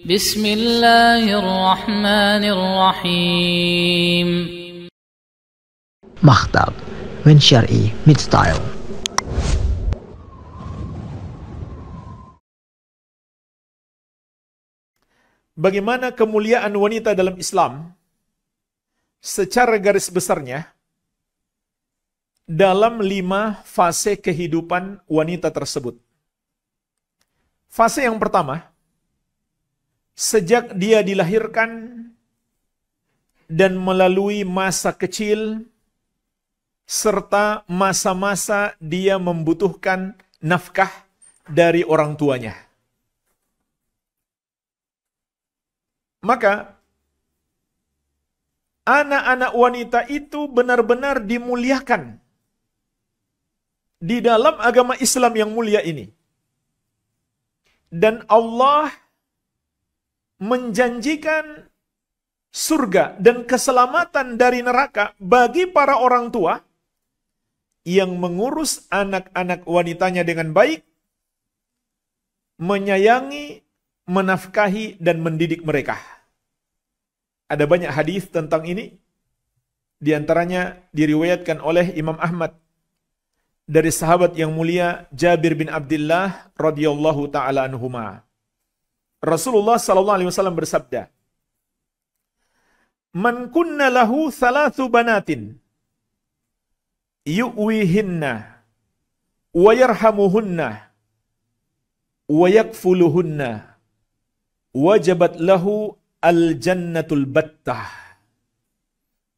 بسم الله الرحمن الرحيم. Maktab من شرعي mid style. Bagaimana kemuliaan wanita dalam Islam secara garis besarnya dalam 5 fase kehidupan wanita tersebut. Fase yang pertama, sejak dia dilahirkan dan melalui masa kecil serta masa-masa dia membutuhkan nafkah dari orang tuanya. Maka anak-anak wanita itu benar-benar dimuliakan di dalam agama Islam yang mulia ini. Dan Allah menjanjikan surga dan keselamatan dari neraka bagi para orang tua yang mengurus anak-anak wanitanya dengan baik, menyayangi, menafkahi, dan mendidik mereka. Ada banyak hadis tentang ini. Di antaranya diriwayatkan oleh Imam Ahmad dari sahabat yang mulia Jabir bin Abdullah radhiyallahu taala anhuma. Rasulullah sallallahu alaihi wasallam bersabda, "Man kunna lahu 3 banatin yu'wihinna wa yarhamuhunna wa yakfuluhunna wajabat lahu al-jannatul battah."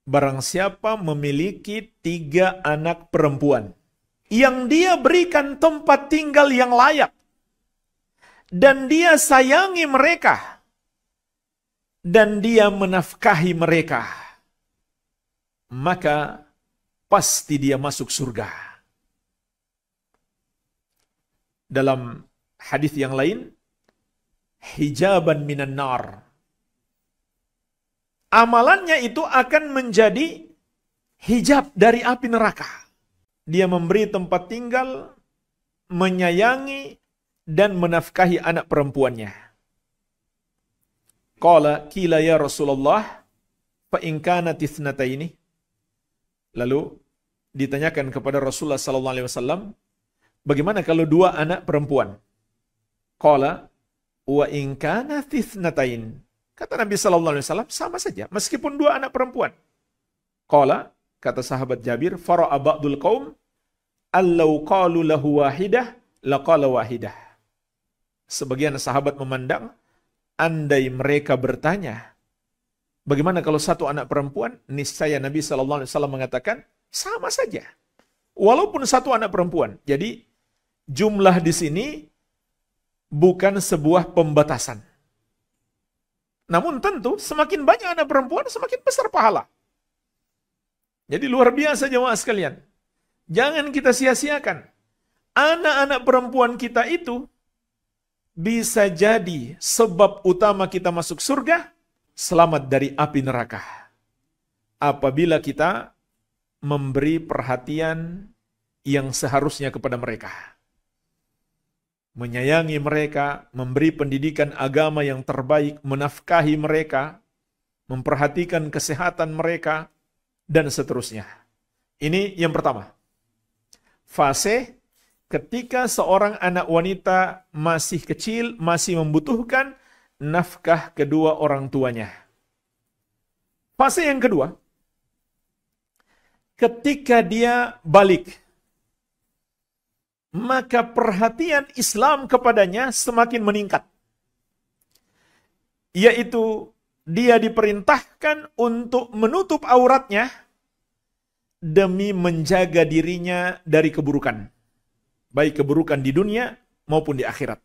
Barang siapa memiliki 3 anak perempuan yang dia berikan tempat tinggal yang layak dan dia sayangi mereka dan dia menafkahi mereka, maka pasti dia masuk surga. Dalam hadis yang lain, hijaban minan nar. Amalannya itu akan menjadi hijab dari api neraka. Dia memberi tempat tinggal, menyayangi, dan menafkahi anak perempuannya. Qala qila ya Rasulullah fa in kanat ithnataini. Lalu ditanyakan kepada Rasulullah sallallahu alaihi wasallam, bagaimana kalau 2 anak perempuan? Qala wa in kanat ithnatain. Kata Nabi sallallahu alaihi wasallam, sama saja meskipun 2 anak perempuan. Qala, kata sahabat Jabir, fara'a ba'dul qaum allau qalu lahu wahidah laqala wahidah. Sebagian sahabat memandang, andai mereka bertanya, bagaimana kalau 1 anak perempuan? Niscaya Nabi sallallahu alaihi wasallam mengatakan, sama saja. Walaupun 1 anak perempuan. Jadi jumlah di sini bukan sebuah pembatasan. Namun tentu semakin banyak anak perempuan semakin besar pahala. Jadi luar biasa jemaah sekalian. Jangan kita sia-siakan. Anak-anak perempuan kita itu bisa jadi sebab utama kita masuk surga, selamat dari api neraka. Apabila kita memberi perhatian yang seharusnya kepada mereka. Menyayangi mereka, memberi pendidikan agama yang terbaik, menafkahi mereka, memperhatikan kesehatan mereka, dan seterusnya. Ini yang pertama. Fase ketika seorang anak wanita masih kecil, masih membutuhkan nafkah kedua orang tuanya. Fase yang kedua, ketika dia balik, maka perhatian Islam kepadanya semakin meningkat. Yaitu dia diperintahkan untuk menutup auratnya demi menjaga dirinya dari keburukan. Baik keburukan di dunia maupun di akhirat.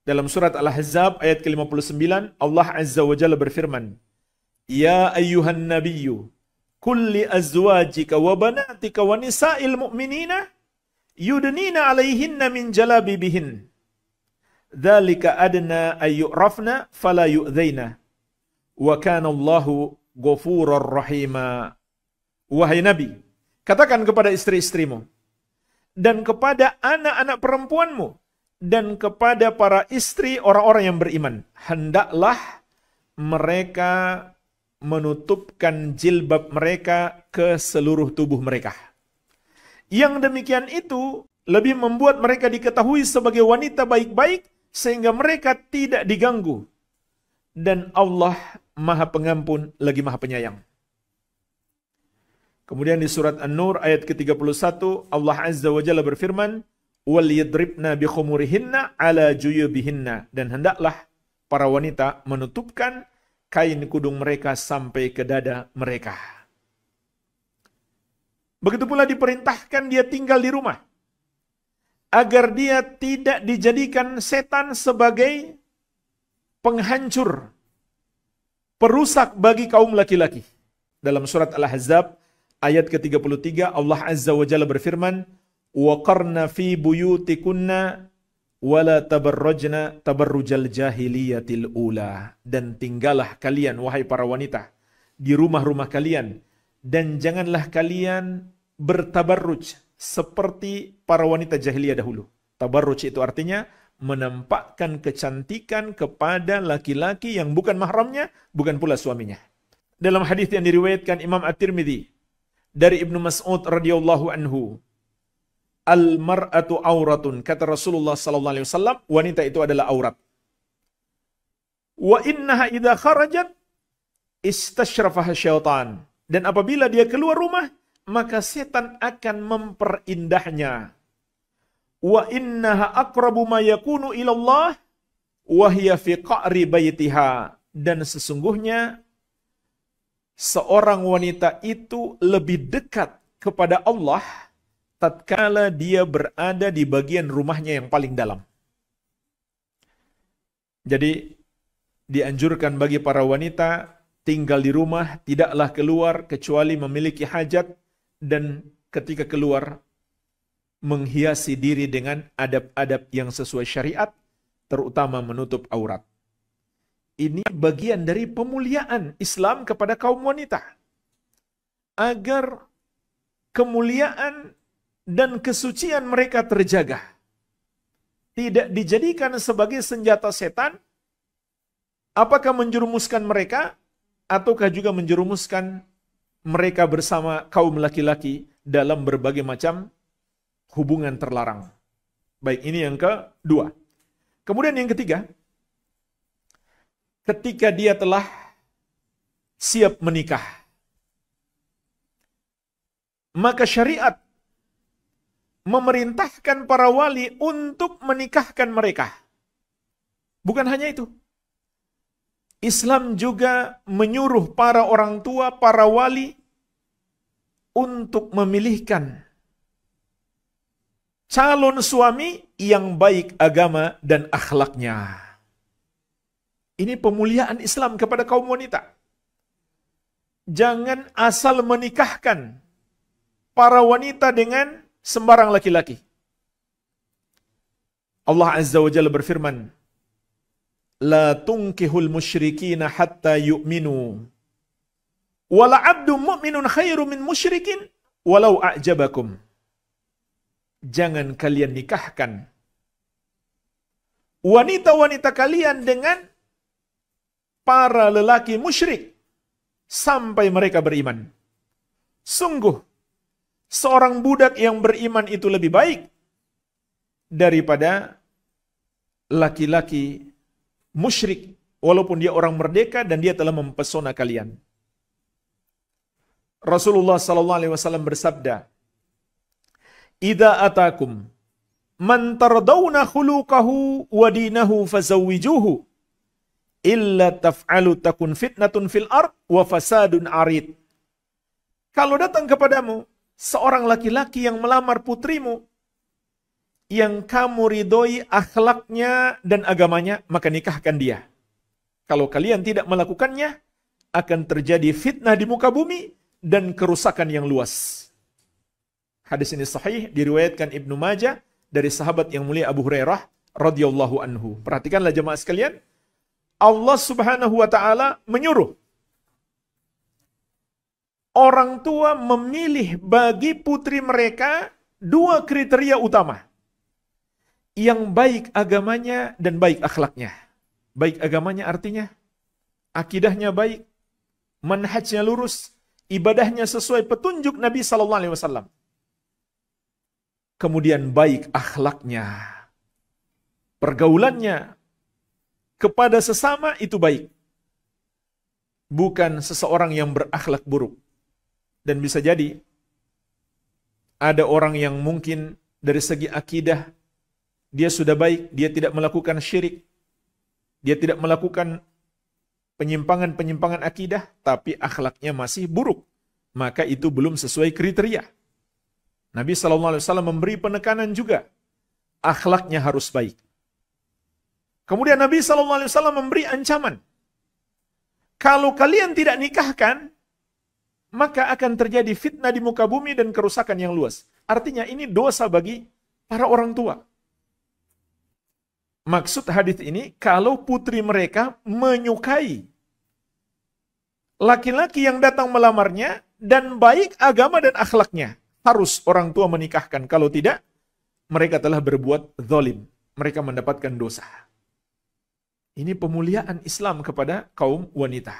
Dalam surat Al-Ahzab ayat ke-59, Allah Azza wa Jalla berfirman, "Ya ayyuhan nabiyyu, kulli azwajika wa banatika wa nisa'il mu'minina yudnina 'alaihinna min jalabibihin. Dzalika adna ayyurafna fala yu'dzaina. Wa kana Allahu ghafurur rahima." Wahai Nabi, katakan kepada istri-istrimu dan kepada anak-anak perempuanmu dan kepada para istri orang-orang yang beriman, hendaklah mereka menutupkan jilbab mereka ke seluruh tubuh mereka. Yang demikian itu lebih membuat mereka diketahui sebagai wanita baik-baik sehingga mereka tidak diganggu. Dan Allah Maha Pengampun lagi Maha Penyayang. Kemudian di surat An-Nur ayat ke-31 Allah Azza wa Jalla berfirman, "Wal yadribna bi khumurihinna ala juyubihinna." Dan hendaklah para wanita menutupkan kain kudung mereka sampai ke dada mereka. Begitu pula diperintahkan dia tinggal di rumah agar dia tidak dijadikan setan sebagai penghancur, perusak bagi kaum laki-laki. Dalam surat Al-Ahzab ayat ke-33 Allah Azza wa Jalla berfirman, "Wa qarna fi buyutikunna wa la tabarrajna tabarrujal jahiliyatil ula." Dan tinggallah kalian wahai para wanita di rumah-rumah kalian dan janganlah kalian bertabarruj seperti para wanita jahiliyah dahulu. Tabarruj itu artinya menampakkan kecantikan kepada laki-laki yang bukan mahramnya, bukan pula suaminya. Dalam hadis yang diriwayatkan Imam At-Tirmidzi dari Ibnu Mas'ud radhiyallahu anhu, "Al-mar'atu auratun," kata Rasulullah sallallahu alaihi wasallam, wanita itu adalah aurat. "Wa innaha idza kharajat istashrafaha syaitan." Dan apabila dia keluar rumah, maka setan akan memperindahnya. "Wa innaha aqrabu ma yakunu ila Allah wa hiya fi qa'ri baitiha." Dan sesungguhnya seorang wanita itu lebih dekat kepada Allah tatkala dia berada di bagian rumahnya yang paling dalam. Jadi dianjurkan bagi para wanita tinggal di rumah, tidaklah keluar kecuali memiliki hajat, dan ketika keluar menghiasi diri dengan adab-adab yang sesuai syariat, terutama menutup aurat. Ini bagian dari pemuliaan Islam kepada kaum wanita. Agar kemuliaan dan kesucian mereka terjaga. Tidak dijadikan sebagai senjata setan, apakah menjerumuskan mereka, ataukah juga menjerumuskan mereka bersama kaum laki-laki dalam berbagai macam hubungan terlarang. Baik, ini yang kedua. Kemudian yang ketiga, ketika dia telah siap menikah, maka syariat memerintahkan para wali untuk menikahkan mereka. Bukan hanya itu. Islam juga menyuruh para orang tua, para wali untuk memilihkan calon suami yang baik agama dan akhlaknya. Ini pemuliaan Islam kepada kaum wanita. Jangan asal menikahkan para wanita dengan sembarang laki-laki. Allah Azza wa Jalla berfirman, "La tunkihul musyrikina hatta yu'minu. Wala 'abdun mu'minun khairu min musyrikin walau a'jabakum." Jangan kalian nikahkan wanita-wanita kalian dengan para lelaki musyrik sampai mereka beriman. Sungguh, seorang budak yang beriman itu lebih baik daripada laki-laki musyrik, walaupun dia orang merdeka dan dia telah mempesona kalian. Rasulullah sallallahu alaihi wasallam bersabda, "Idza atakum man tardawna khuluquhu wa dinahu fazawwijuhu, illa taf'alu takun fitnatun fil ard wa fasadun arid." Kalau datang kepadamu seorang laki-laki yang melamar putrimu, yang kamu ridhoi akhlaknya dan agamanya, maka nikahkan dia. Kalau kalian tidak melakukannya, akan terjadi fitnah di muka bumi dan kerusakan yang luas. Hadis ini sahih, diriwayatkan Ibnu Majah dari sahabat yang mulia Abu Hurairah radhiyallahu anhu. Perhatikanlah jemaah sekalian, Allah Subhanahu wa taala menyuruh orang tua memilih bagi putri mereka dua kriteria utama. yang baik agamanya dan baik akhlaknya. Baik agamanya artinya akidahnya baik, manhajnya lurus, ibadahnya sesuai petunjuk Nabi sallallahu alaihi wasallam. Kemudian baik akhlaknya, pergaulannya kepada sesama itu baik. Bukan seseorang yang berakhlak buruk. Dan bisa jadi ada orang yang mungkin dari segi akidah dia sudah baik, dia tidak melakukan syirik, dia tidak melakukan penyimpangan-penyimpangan akidah, tapi akhlaknya masih buruk. Maka itu belum sesuai kriteria. Nabi SAW memberi penekanan juga. Akhlaknya harus baik. Kemudian Nabi SAW memberi ancaman. Kalau kalian tidak nikahkan, maka akan terjadi fitnah di muka bumi dan kerusakan yang luas. Artinya ini dosa bagi para orang tua. Maksud hadis ini, kalau putri mereka menyukai laki-laki yang datang melamarnya dan baik agama dan akhlaknya, harus orang tua menikahkan. Kalau tidak, mereka telah berbuat zalim. Mereka mendapatkan dosa. Ini pemuliaan Islam kepada kaum wanita.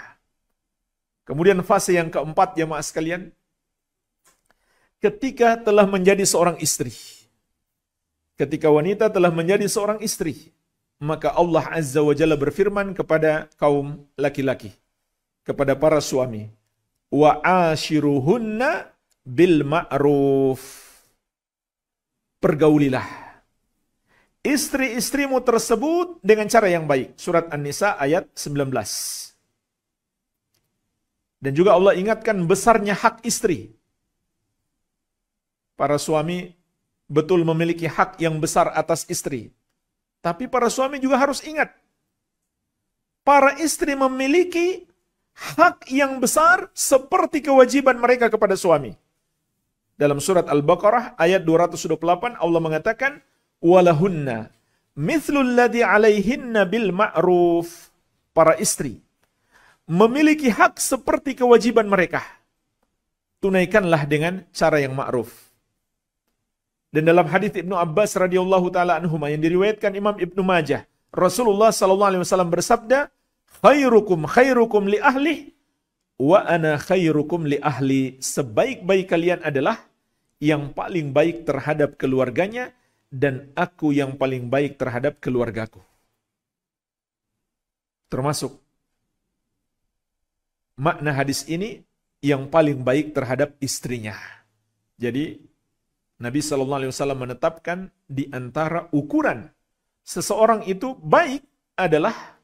Kemudian fase yang keempat, jemaah sekalian, ketika telah menjadi seorang istri. Ketika wanita telah menjadi seorang istri, maka Allah Azza wa Jalla berfirman kepada kaum laki-laki, kepada para suami, wa ashiruhunna bil ma'ruf. Pergaulilah istri-istrimu tersebut dengan cara yang baik. Surat An-Nisa ayat 19. Dan juga Allah ingatkan besarnya hak istri. Para suami betul memiliki hak yang besar atas istri. Tapi para suami juga harus ingat, para istri memiliki hak yang besar seperti kewajiban mereka kepada suami. Dalam surat Al-Baqarah ayat 228 Allah mengatakan, walahunna mithlul ladzi 'alaihinna bil ma'ruf. Para istri memiliki hak seperti kewajiban mereka. Tunaikanlah dengan cara yang ma'ruf. Dan dalam hadis Ibnu Abbas radhiyallahu taala anhuma yang diriwayatkan Imam Ibnu Majah, Rasulullah sallallahu alaihi wasallam bersabda, khairukum khairukum li ahli wa ana khairukum li ahli. Sebaik-baik kalian adalah yang paling baik terhadap keluarganya dan aku yang paling baik terhadap keluargaku. Termasuk makna hadis ini yang paling baik terhadap istrinya. Jadi Nabi SAW menetapkan di antara ukuran seseorang itu baik adalah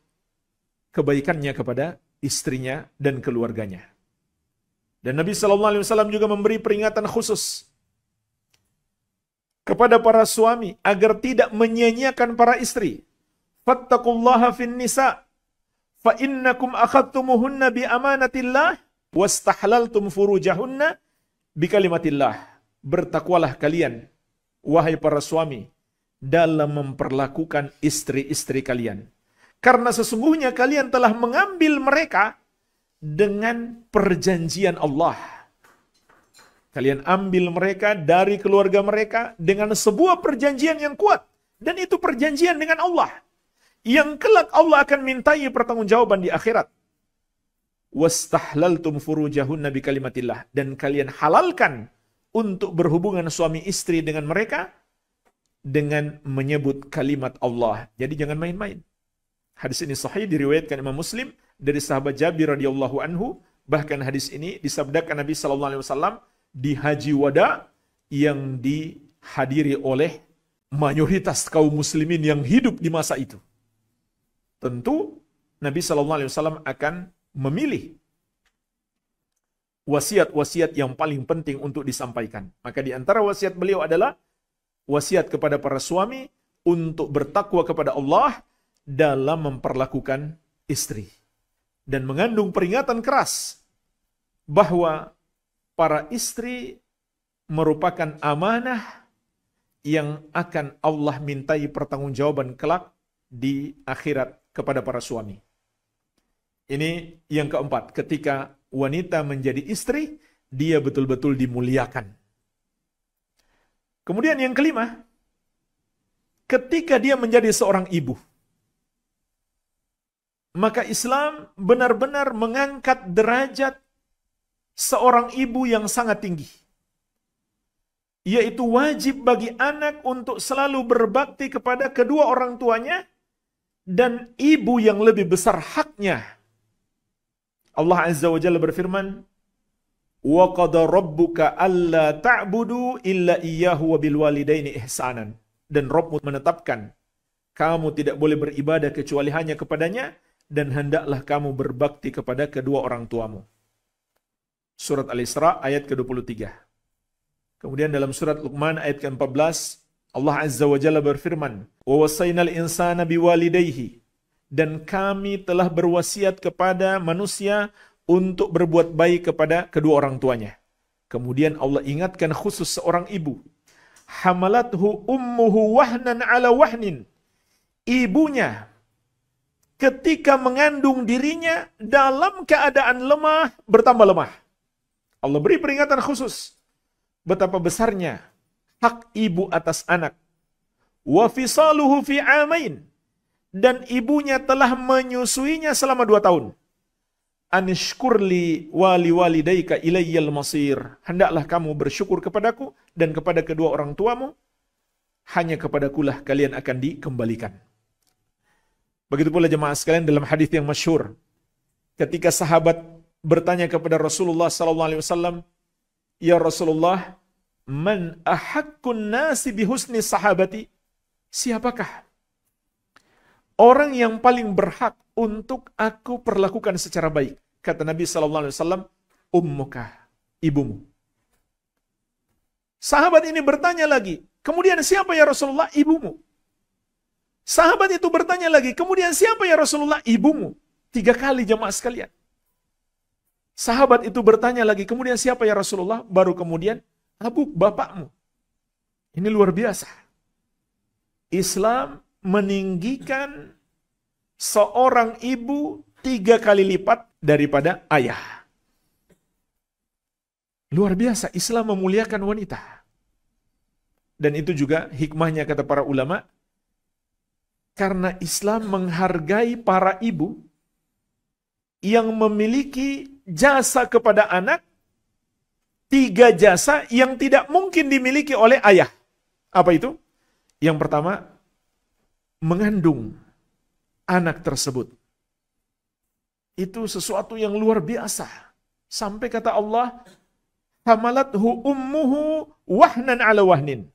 kebaikannya kepada istrinya dan keluarganya. Dan Nabi SAW juga memberi peringatan khusus kepada para suami agar tidak menyia-nyiakan para istri. Fattaqullaha fin nisa fa innakum akhadtumuhunna bi amanatillah wastahlaltum furujahunna bi kalimatillah. Bertakwalah kalian, wahai para suami, dalam memperlakukan istri-istri kalian. Karena sesungguhnya kalian telah mengambil mereka dengan perjanjian Allah. Kalian ambil mereka dari keluarga mereka dengan sebuah perjanjian yang kuat. Dan itu perjanjian dengan Allah. Yang kelak Allah akan mintai pertanggungjawaban di akhirat. Wastahlaltum furujahunna bi kalimatillah. Dan kalian halalkan untuk berhubungan suami istri dengan mereka dengan menyebut kalimat Allah. Jadi jangan main-main. Hadis ini sahih diriwayatkan Imam Muslim dari sahabat Jabir radhiyallahu anhu. Bahkan hadis ini disabdakan Nabi sallallahu alaihi wasallam di Haji Wada yang dihadiri oleh mayoritas kaum muslimin yang hidup di masa itu. Tentu Nabi sallallahu alaihi wasallam akan memilih wasiat-wasiat yang paling penting untuk disampaikan. Maka di antara wasiat beliau adalah wasiat kepada para suami untuk bertakwa kepada Allah dalam memperlakukan istri. Dan mengandung peringatan keras bahwa para istri merupakan amanah yang akan Allah mintai pertanggungjawaban kelak di akhirat kepada para suami. Ini yang keempat, ketika wanita menjadi istri, dia betul-betul dimuliakan. Kemudian yang kelima, ketika dia menjadi seorang ibu. Maka Islam benar-benar mengangkat derajat seorang ibu yang sangat tinggi. Yaitu wajib bagi anak untuk selalu berbakti kepada kedua orang tuanya dan ibu yang lebih besar haknya. Allah Azza wa Jalla berfirman, "Wa qada rabbuka alla ta'budu illa iyyahu wa bil walidaini ihsanan." Dan Rabbmu menetapkan, kamu tidak boleh beribadah kecuali hanya kepadanya, dan hendaklah kamu berbakti kepada kedua orang tuamu. Surat Al-Isra ayat ke-23. Kemudian dalam surat Luqman ayat ke-14, Allah Azza wa Jalla berfirman, "Wa wasainal insana biwalidayhi." Dan kami telah berwasiat kepada manusia untuk berbuat baik kepada kedua orang tuanya. Kemudian Allah ingatkan khusus seorang ibu. Hamalathu ummuhu wahnan ala wahnin. Ibunya ketika mengandung dirinya dalam keadaan lemah, bertambah lemah. Allah beri peringatan khusus betapa besarnya hak ibu atas anak. Wa fisaluhu fi amain. Dan ibunya telah menyusuinya selama 2 tahun. Anishkurli wali walidayka ilayyal masir. Hendaklah kamu bersyukur kepadaku dan kepada kedua orang tuamu. Hanya kepadakulah kalian akan dikembalikan. Begitu pula jemaah sekalian dalam hadis yang masyhur, ketika sahabat bertanya kepada Rasulullah SAW, "Ya Rasulullah, man ahakkun nasi bihusni sahabati?" Siapakah orang yang paling berhak untuk aku perlakukan secara baik? Kata Nabi SAW, ummuka, ibumu. Sahabat ini bertanya lagi, kemudian siapa ya Rasulullah? Ibumu. Sahabat itu bertanya lagi, kemudian siapa ya Rasulullah? Ibumu. 3 kali jemaah sekalian. Sahabat itu bertanya lagi, kemudian siapa ya Rasulullah? Baru kemudian, abuk, bapakmu. Ini luar biasa. Islam meninggikan seorang ibu 3 kali lipat daripada ayah. Luar biasa, Islam memuliakan wanita. Dan itu juga hikmahnya kata para ulama, karena Islam menghargai para ibu yang memiliki jasa kepada anak, 3 jasa yang tidak mungkin dimiliki oleh ayah. Apa itu? Yang pertama, mengandung anak tersebut. Itu sesuatu yang luar biasa. Sampai kata Allah, hamalathu ummuhu wahnan ala wahnin.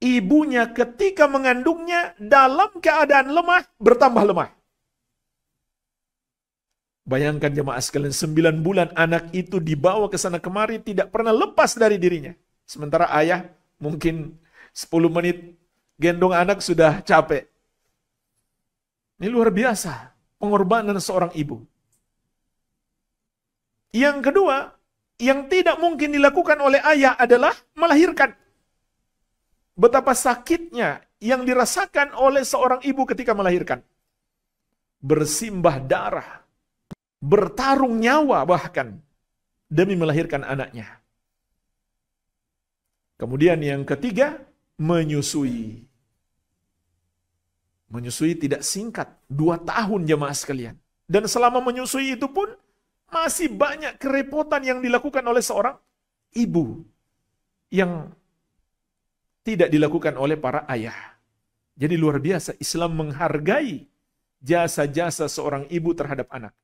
Ibunya ketika mengandungnya dalam keadaan lemah, bertambah lemah. Bayangkan jemaah sekalian, 9 bulan anak itu dibawa ke sana kemari, tidak pernah lepas dari dirinya. Sementara ayah mungkin 10 menit gendong anak sudah capek. Ini luar biasa, pengorbanan seorang ibu. Yang kedua, yang tidak mungkin dilakukan oleh ayah adalah melahirkan. Betapa sakitnya yang dirasakan oleh seorang ibu ketika melahirkan. Bersimbah darah, bertarung nyawa bahkan, demi melahirkan anaknya. Kemudian yang ketiga, menyusui. Menyusui tidak singkat, 2 tahun jemaah sekalian. Dan selama menyusui itu pun, masih banyak kerepotan yang dilakukan oleh seorang ibu. Yang tidak dilakukan oleh para ayah. Jadi luar biasa, Islam menghargai jasa-jasa seorang ibu terhadap anak.